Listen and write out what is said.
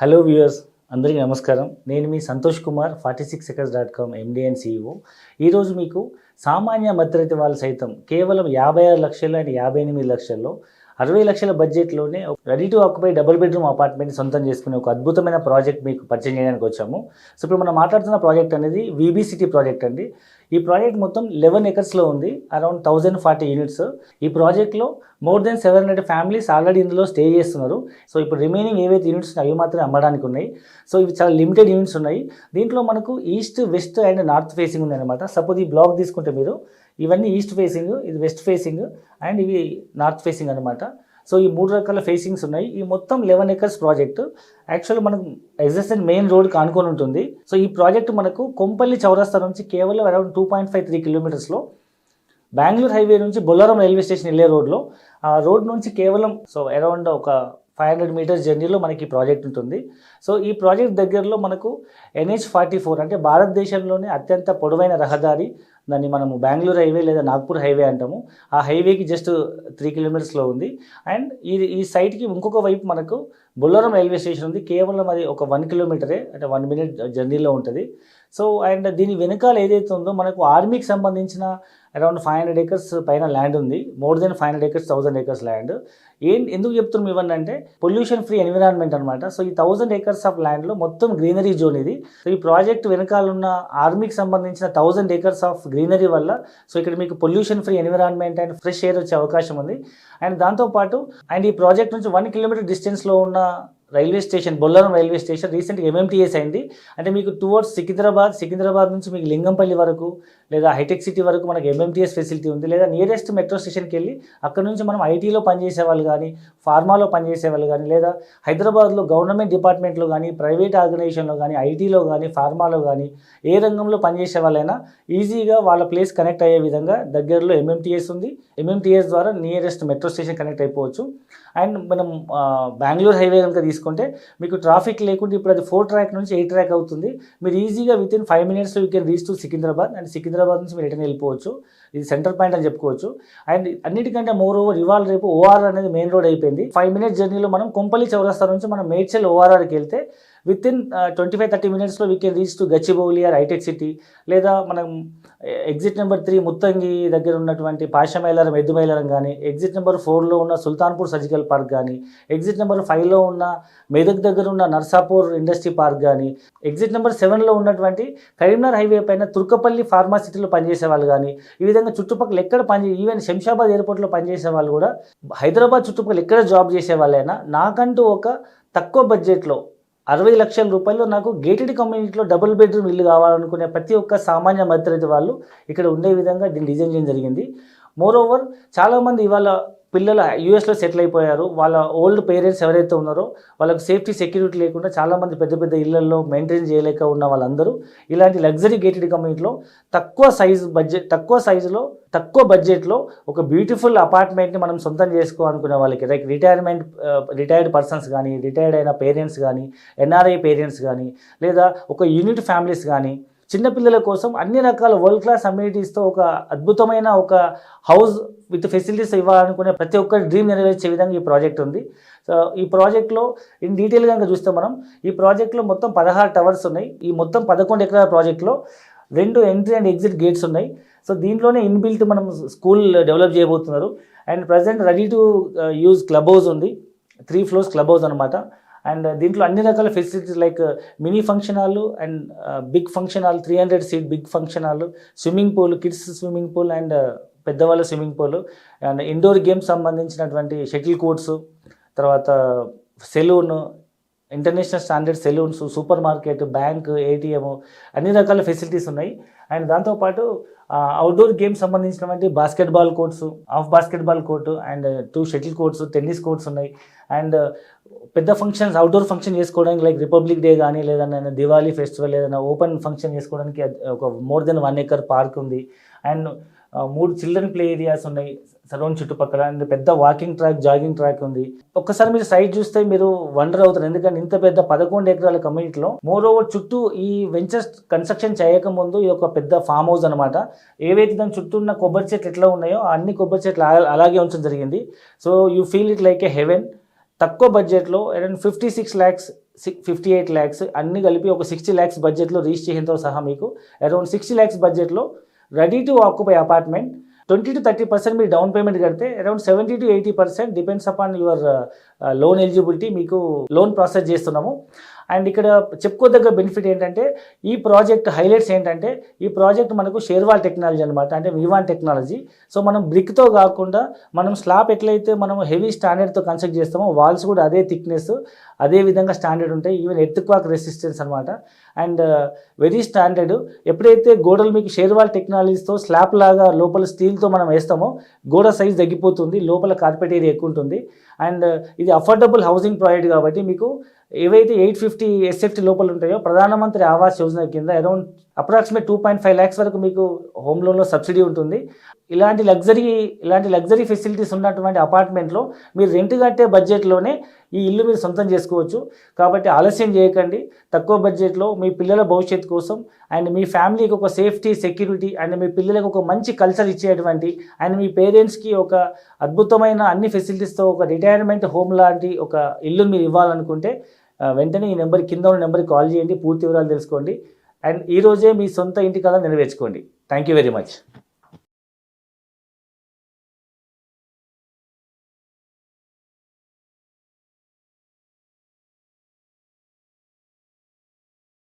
Hello viewers, అందరికీ నమస్కారం. నేను మీ Santosh Kumar 46acres.com MD and CEO. ఈరోజు మీకు సామాన్య మధ్యతరగతి వాళ్ళు సైతం కేవలం 56 లక్షలు అండ్ 58 లక్షల్లో 60 లక్షల బడ్జెట్లోనే ready to occupy double bedroom apartment సొంతం చేసుకునే ఒక అద్భుతమైన ప్రాజెక్ట్ మీకు పరిచయం చేయడానికి వచ్చాము. సో ఇప్పుడు మనం మాట్లాడుతున్న ప్రాజెక్ట్ అనేది వీబీ సిటీ ప్రాజెక్ట్ అండి. ఈ ప్రాజెక్ట్ మొత్తం 11 ఎకర్స్లో ఉంది, అరౌండ్ 1040 యూనిట్స్. ఈ ప్రాజెక్ట్లో మోర్ దెన్ 700 ఫ్యామిలీస్ ఆల్రెడీ ఇందులో స్టే చేస్తున్నారు. సో ఇప్పుడు రిమైనింగ్ ఏవైతే యూనిట్స్ అవి మాత్రమే అమ్మడానికి ఉన్నాయి. సో ఇవి చాలా లిమిటెడ్ యూనిట్స్ ఉన్నాయి. దీంట్లో మనకు east, west and north facing ఉంది అనమాట. సపోజ్ ఈ బ్లాక్ తీసుకుంటే మీరు ఇవన్నీ ఈస్ట్ ఫేసింగ్, ఇది వెస్ట్ ఫేసింగ్ అండ్ ఇవి నార్త్ ఫేసింగ్ అనమాట. సో ఈ 3 రకాల ఫేసింగ్స్ ఉన్నాయి. ఈ మొత్తం 11 ఎకర్స్ ప్రాజెక్ట్ యాక్చువల్ మనకు ఎగ్జిస్టెంట్ మెయిన్ రోడ్కి ఆనుకొని ఉంటుంది. సో ఈ ప్రాజెక్ట్ మనకు కొంపల్లి చౌరస్తా నుంచి కేవలం అరౌండ్ 2.53 కిలోమీటర్స్లో, బెంగళూరు హైవే నుంచి బొల్లారం రైల్వే స్టేషన్ వెళ్ళే రోడ్లో, ఆ రోడ్ నుంచి కేవలం అరౌండ్ ఒక 500 మీటర్స్ జర్నీలో మనకి ఈ ప్రాజెక్ట్ ఉంటుంది. సో ఈ ప్రాజెక్ట్ దగ్గరలో మనకు NH44 అంటే భారతదేశంలోనే అత్యంత పొడవైన రహదారి, దాన్ని మనము బెంగళూరు హైవే లేదా నాగ్పూర్ హైవే అంటాము. ఆ హైవేకి జస్ట్ 3 కిలోమీటర్స్లో ఉంది. అండ్ ఈ సైట్కి ఇంకొక వైపు మనకు బొల్లారం రైల్వే స్టేషన్ ఉంది. కేవలం అది ఒక 1 కిలోమీటరే, అంటే 1 మినిట్ జర్నీలో ఉంటుంది. సో అండ్ దీని వెనకాల ఏదైతే ఉందో మనకు ఆర్మీకి సంబంధించిన అరౌండ్ 500 ఎకర్స్ పైన ల్యాండ్ ఉంది. More than 500 acres, 1000 acres land. ఎందుకు చెప్తున్నాం ఇవన్నీ అంటే పొల్యూషన్ ఫ్రీ ఎన్విరాన్మెంట్ అనమాట. సో ఈ 1000 ఎకర్స్ ఆఫ్ ల్యాండ్లో మొత్తం గ్రీనరీ జోన్ ఇది. సో ఈ ప్రాజెక్ట్ వెనకాల ఉన్న ఆర్మీకి సంబంధించిన 1000 ఎకర్స్ ఆఫ్ గ్రీనరీ వల్ల సో ఇక్కడ మీకు pollution free environment and fresh air వచ్చే అవకాశం ఉంది. అండ్ దాంతోపాటు ఈ ప్రాజెక్ట్ నుంచి 1 కిలోమీటర్ డిస్టెన్స్లో ఉన్న railway station, Bollaram railway station రీసెంట్గా MMTS అయింది. అంటే మీకు టువర్డ్స్ సికింద్రాబాద్ నుంచి మీకు లింగంపల్లి వరకు లేదా హైటెక్ సిటీ వరకు మనకు MMTS ఫెసిలిటీ ఉంది. లేదా నియరెస్ట్ మెట్రో స్టేషన్కి వెళ్ళి అక్కడ నుంచి మనం ఐటీలో పనిచేసే వాళ్ళు కానీ, ఫార్మాలో పనిచేసే వాళ్ళు కానీ, లేదా హైదరాబాద్లో గవర్నమెంట్ డిపార్ట్మెంట్లో కానీ, ప్రైవేట్ ఆర్గనైజేషన్లో కానీ, ఐటీలో కానీ, ఫార్మాలో కానీ ఏ రంగంలో పనిచేసే వాళ్ళైనా ఈజీగా వాళ్ళ ప్లేస్ కనెక్ట్ అయ్యే విధంగా దగ్గరలో MMTS ఉంది. MMTS ద్వారా నియరెస్ట్ మెట్రో స్టేషన్ కనెక్ట్ అయిపోవచ్చు. అండ్ మనం బెంగళూరు హైవే కనుక తీసుకుంటే మీకు ట్రాఫిక్ లేకుండా ఇప్పుడు అది 4 ట్రాక్ నుంచి 8 ట్రాక్ అవుతుంది. మీరు ఈజీగా వితిన్ 5 మినిట్స్లో you can reach to Secunderabad. And Secunderabad నుంచి మీరు రిటర్న్ వెళ్ళిపోవచ్చు. ఇది సెంటర్ పాయింట్ అని చెప్పుకోవచ్చు. అండ్ అన్నిటికంటే మోర్ ఓవర్ ఇవాళ రేపు ORR అనేది మెయిన్ రోడ్ అయిపోయింది. 5 మినిట్స్ జర్నీలో మనం కొంపల్లి చౌరస్తా నుంచి మనం మేడ్చల్ ORRకి వెళ్తే వితిన్ 25-30 మినిట్స్లో we can reach to Gachibowli or హైటెక్ సిటీ. లేదా మనం ఎగ్జిట్ నెంబర్ 3 ముత్తంగి దగ్గర ఉన్నటువంటి పాషమైలారం, ఎద్దుమైలారం కానీ, ఎగ్జిట్ నెంబర్ 4లో ఉన్న సుల్తాన్పూర్ సర్జికల్ పార్క్ కానీ, ఎగ్జిట్ నెంబర్ 5లో ఉన్న మెదక్ దగ్గర ఉన్న నర్సాపూర్ ఇండస్ట్రీ పార్క్ కానీ, ఎగ్జిట్ నెంబర్ 7లో ఉన్నటువంటి కరీంనగర్ హైవే పైన తుర్కపల్లి ఫార్మాసిటీలో పనిచేసే వాళ్ళు కానీ, ఈ విధంగా చుట్టుపక్కల ఎక్కడ ఈవెన్ శంషాబాద్ ఎయిర్పోర్ట్లో పనిచేసే వాళ్ళు కూడా, హైదరాబాద్ చుట్టుపక్కల ఎక్కడ జాబ్ చేసే వాళ్ళైనా నాకంటూ ఒక తక్కువ బడ్జెట్లో 60 లక్షల రూపాయలు నాకు గేటెడ్ కమ్యూనిటీలో డబుల్ బెడ్రూమ్ ఇల్లు కావాలనుకునే ప్రతి ఒక్క సామాన్య మధ్యతరగతి వాళ్ళు ఇక్కడ ఉండే విధంగా దీన్ని డిజైన్ చేయడం జరిగింది. మోర్ ఓవర్ చాలామంది ఇవాళ పిల్లలు యూఎస్లో సెటిల్ అయిపోయారు. వాళ్ళ ఓల్డ్ పేరెంట్స్ ఎవరైతే ఉన్నారో వాళ్ళకు సేఫ్టీ, సెక్యూరిటీ లేకుండా చాలామంది పెద్ద పెద్ద ఇళ్లలో మెయింటైన్ చేయలేక ఉన్న వాళ్ళందరూ ఇలాంటి లగ్జరీ గేటెడ్ కమ్యూనిటీలో తక్కువ సైజులో తక్కువ బడ్జెట్లో ఒక బ్యూటిఫుల్ అపార్ట్మెంట్ని మనం సొంతం చేసుకోవాలనుకునే వాళ్ళకి, లైక్ రిటైర్డ్ పర్సన్స్ కానీ, రిటైర్డ్ అయిన పేరెంట్స్ కానీ, NRI పేరెంట్స్ కానీ, లేదా ఒక యూనిట్ ఫ్యామిలీస్ కానీ, చిన్నపిల్లల కోసం అన్ని రకాల వరల్డ్ క్లాస్ అమ్యూనిటీస్తో ఒక అద్భుతమైన ఒక హౌస్ విత్ ఫెసిలిటీస్ ఇవ్వాలనుకునే ప్రతి ఒక్కరి డ్రీమ్ నెరవేర్చే విధంగా ఈ ప్రాజెక్ట్ ఉంది. సో ఈ ప్రాజెక్ట్లో ఇన్ డీటెయిల్ కనుక చూస్తే మనం ఈ ప్రాజెక్ట్లో మొత్తం 16 టవర్స్ ఉన్నాయి. ఈ మొత్తం 11 ఎకరాల ప్రాజెక్ట్లో 2 ఎంట్రీ అండ్ ఎగ్జిట్ గేట్స్ ఉన్నాయి. సో దీంట్లోనే ఇన్బిల్ట్ మనం స్కూల్ డెవలప్ చేయబోతున్నారు. And present ready to use club house ఉంది, 3 ఫ్లోర్స్ క్లబ్ హౌస్ అనమాట. అండ్ దీంట్లో అన్ని రకాల facilities like mini function hall and big function hall, 300 seat big function hall, swimming pool, kids swimming pool and పెద్దవాళ్ళ swimming pool, and indoor games సంబంధించినటువంటి shuttle courts, తర్వాత salon, international standard salons, super market, bank, ATM అన్ని రకాల facilities ఉన్నాయి. And దాంతోపాటు outdoor games సంబంధించినటువంటి basketball courts, of basketball court and 2 shuttle courts, tennis courts ఉన్నాయి. And పెద్ద ఫంక్షన్స్, అవుట్డోర్ ఫంక్షన్ చేసుకోవడానికి లైక్ రిపబ్లిక్ డే కానీ, లేదన్నా దివాళీ ఫెస్టివల్, ఏదైనా ఓపెన్ ఫంక్షన్ చేసుకోవడానికి ఒక మోర్ దెన్ 1 ఎకర్ పార్క్ ఉంది. అండ్ 3 చిల్డ్రన్ ప్లే ఏరియాస్ ఉన్నాయి సరౌండ్ చుట్టుపక్కల. అండ్ పెద్ద వాకింగ్ ట్రాక్, జాగింగ్ ట్రాక్ ఉంది. ఒక్కసారి మీరు సైట్ చూస్తే మీరు వండర్ అవుతారు, ఎందుకంటే ఇంత పెద్ద 11 ఎకరాల కమ్యూనిటీలో మోర్ ఓవర్ చుట్టూ ఈ వెంచర్స్ కన్స్ట్రక్షన్ చేయకముందు ఇది ఒక పెద్ద ఫామ్ హౌస్ అనమాట. ఏవైతే దాని చుట్టూ ఉన్న కొబ్బరి చెట్లు ఎట్లా ఉన్నాయో అన్ని కొబ్బరి చెట్లు అలాగే ఉంచడం జరిగింది. So you feel it like a heaven. తక్కువ బడ్జెట్లో అరౌండ్ 56 lakhs 58 ల్యాక్స్ అన్ని కలిపి ఒక 60 ల్యాక్స్ బడ్జెట్లో రిజిస్ట్రేషన్తో సహా మీకు అరౌండ్ 60 ల్యాక్స్ బడ్జెట్లో ready to occupy apartment 20 to 30% మీరు డౌన్ పేమెంట్ కడితే around 70 to 80% depends upon your loan eligibility మీకు లోన్ ప్రాసెస్ చేస్తున్నాము. అండ్ ఇక్కడ చెప్పుకోదగ్గ బెనిఫిట్ ఏంటంటే ఈ ప్రాజెక్ట్ హైలైట్స్ ఏంటంటే ఈ ప్రాజెక్ట్ మనకు షేర్వాల్ టెక్నాలజీ అనమాట, అంటే వివాన్ టెక్నాలజీ. సో మనం బ్రిక్తో కాకుండా మనం స్లాబ్ ఎట్లయితే మనం హెవీ స్టాండర్డ్తో కన్స్ట్రక్ట్ చేస్తామో వాల్స్ కూడా అదే థిక్నెస్ అదే విధంగా స్టాండర్డ్ ఉంటాయి. ఈవెన్ ఎర్త్ క్వాక్ రెసిస్టెన్స్ అనమాట. And very standard. ఎప్పుడైతే గోడలు మీకు షేర్వాల్ టెక్నాలజీతో స్లాబ్ లాగా లోపల స్టీల్తో మనం వేస్తామో గోడ సైజ్ తగ్గిపోతుంది, లోపల కార్పెట్ ఏరియా ఎక్కువ ఉంటుంది. అండ్ ఇది అఫోర్డబుల్ హౌసింగ్ ప్రాజెక్ట్ కాబట్టి మీకు ఏవైతే 850 SFT లోపల ఉంటాయో ప్రధానమంత్రి ఆవాస్ యోజన కింద అరౌండ్ అప్రాక్సిమేట్ 2.5 ల్యాక్స్ వరకు మీకు హోమ్ లోన్లో సబ్సిడీ ఉంటుంది. ఇలాంటి లగ్జరీ ఫెసిలిటీస్ ఉన్నటువంటి అపార్ట్మెంట్లో మీరు రెంట్ కట్టే బడ్జెట్లోనే ఈ ఇల్లు మీరు సొంతం చేసుకోవచ్చు. కాబట్టి ఆలస్యం చేయకండి. తక్కువ బడ్జెట్లో మీ పిల్లల భవిష్యత్తు కోసం అండ్ మీ ఫ్యామిలీకి ఒక సేఫ్టీ సెక్యూరిటీ అండ్ మీ పిల్లలకు ఒక మంచి కల్చర్ ఇచ్చేటువంటి అండ్ మీ పేరెంట్స్కి ఒక అద్భుతమైన అన్ని ఫెసిలిటీస్తో ఒక రిటైర్మెంట్ హోమ్ లాంటి ఒక ఇల్లు మీరు ఇవ్వాలనుకుంటే వెంటనే ఈ నెంబర్ కింద ఉన్న నెంబర్కి కాల్ చేయండి, పూర్తి వివరాలు తెలుసుకోండి అండ్ ఈరోజే మీ సొంత ఇంటి కళ నెరవేర్చుకోండి. Thank you very much.